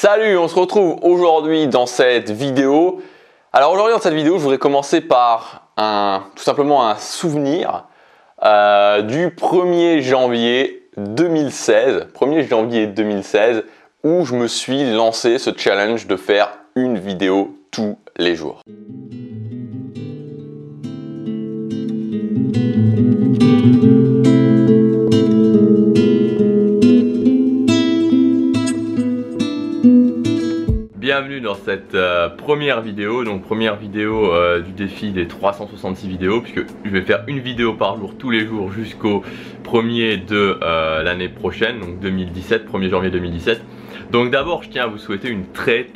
Salut, on se retrouve aujourd'hui dans cette vidéo. Alors aujourd'hui dans cette vidéo, je voudrais commencer par tout simplement un souvenir du 1er janvier 2016. 1er janvier 2016 où je me suis lancé ce challenge de faire une vidéo tous les jours. Bienvenue dans cette première vidéo, donc première vidéo du défi des 366 vidéos, puisque je vais faire une vidéo par jour tous les jours jusqu'au 1er de l'année prochaine, donc 2017, 1er janvier 2017. Donc d'abord je tiens à vous souhaiter une très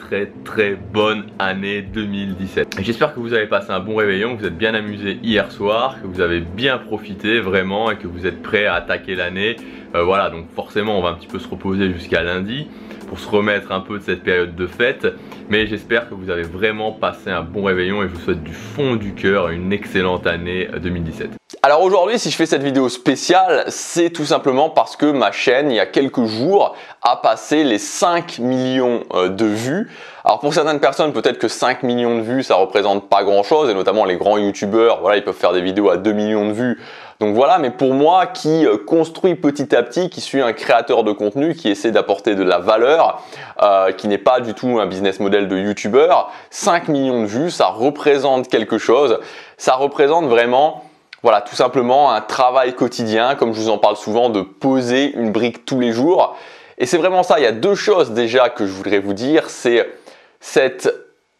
bonne année 2017. J'espère que vous avez passé un bon réveillon, que vous êtes bien amusé hier soir, que vous avez bien profité vraiment et que vous êtes prêts à attaquer l'année. Voilà, donc forcément on va un petit peu se reposer jusqu'à lundi pour se remettre un peu de cette période de fête, mais j'espère que vous avez vraiment passé un bon réveillon et je vous souhaite du fond du cœur une excellente année 2017. Alors aujourd'hui, si je fais cette vidéo spéciale, c'est tout simplement parce que ma chaîne, il y a quelques jours, a passé les 5 millions de vues. Alors pour certaines personnes, peut-être que 5 millions de vues, ça représente pas grand-chose, et notamment les grands youtubeurs, voilà, ils peuvent faire des vidéos à 2 millions de vues. Donc voilà, mais pour moi qui construis petit à petit, qui suis un créateur de contenu, qui essaie d'apporter de la valeur, qui n'est pas du tout un business model de youtubeur, 5 millions de vues, ça représente quelque chose. Ça représente vraiment, voilà, tout simplement un travail quotidien, comme je vous en parle souvent, de poser une brique tous les jours. Et c'est vraiment ça, il y a deux choses déjà que je voudrais vous dire, c'est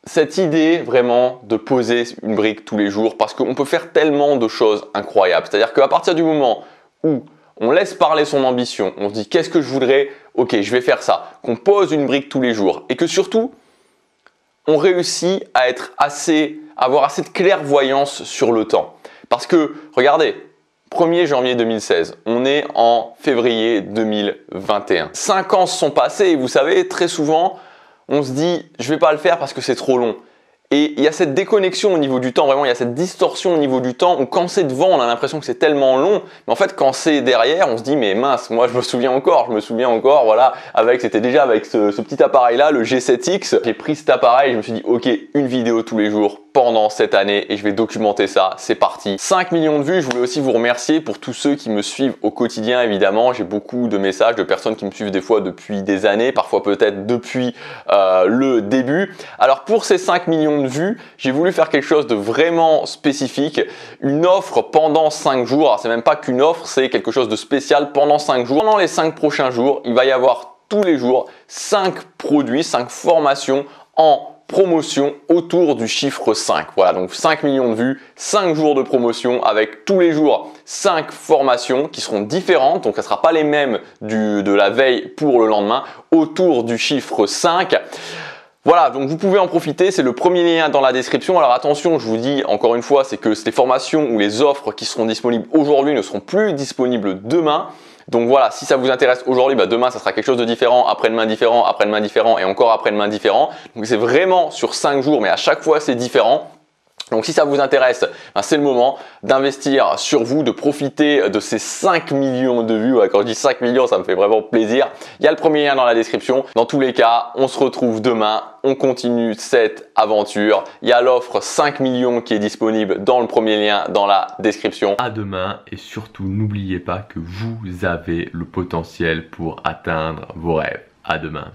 cette idée vraiment de poser une brique tous les jours, parce qu'on peut faire tellement de choses incroyables. C'est-à-dire qu'à partir du moment où on laisse parler son ambition, on se dit qu'est-ce que je voudrais, ok je vais faire ça, qu'on pose une brique tous les jours et que surtout on réussit à avoir assez de clairvoyance sur le temps. Parce que regardez, 1er janvier 2016, on est en février 2021. 5 ans se sont passés et vous savez, très souvent, on se dit je vais pas le faire parce que c'est trop long. Et il y a cette déconnexion au niveau du temps, vraiment il y a cette distorsion au niveau du temps où quand c'est devant on a l'impression que c'est tellement long, mais en fait quand c'est derrière on se dit mais mince, moi je me souviens encore, voilà, c'était déjà avec ce petit appareil là, le G7X, j'ai pris cet appareil et je me suis dit ok, une vidéo tous les jours pendant cette année et je vais documenter ça, c'est parti. 5 millions de vues, je voulais aussi vous remercier pour tous ceux qui me suivent au quotidien évidemment, j'ai beaucoup de messages de personnes qui me suivent des fois depuis des années, parfois peut-être depuis le début. Alors pour ces 5 millions de vues, j'ai voulu faire quelque chose de vraiment spécifique, une offre pendant 5 jours, alors c'est même pas qu'une offre, c'est quelque chose de spécial pendant 5 jours. Pendant les 5 prochains jours, il va y avoir tous les jours 5 produits, 5 formations en promotion autour du chiffre 5. Voilà, donc 5 millions de vues, 5 jours de promotion avec tous les jours 5 formations qui seront différentes, donc ça ne sera pas les mêmes de la veille pour le lendemain, autour du chiffre 5. Voilà, donc vous pouvez en profiter, c'est le premier lien dans la description. Alors attention, je vous dis encore une fois, c'est que les formations ou les offres qui seront disponibles aujourd'hui ne seront plus disponibles demain. Donc voilà, si ça vous intéresse aujourd'hui, demain ça sera quelque chose de différent, après-demain différent et encore après-demain différent. Donc c'est vraiment sur 5 jours, mais à chaque fois c'est différent. Donc si ça vous intéresse, c'est le moment d'investir sur vous, de profiter de ces 5 millions de vues. Quand je dis 5 millions, ça me fait vraiment plaisir. Il y a le premier lien dans la description. Dans tous les cas, on se retrouve demain. On continue cette aventure. Il y a l'offre 5 millions qui est disponible dans le premier lien dans la description. À demain et surtout n'oubliez pas que vous avez le potentiel pour atteindre vos rêves. À demain.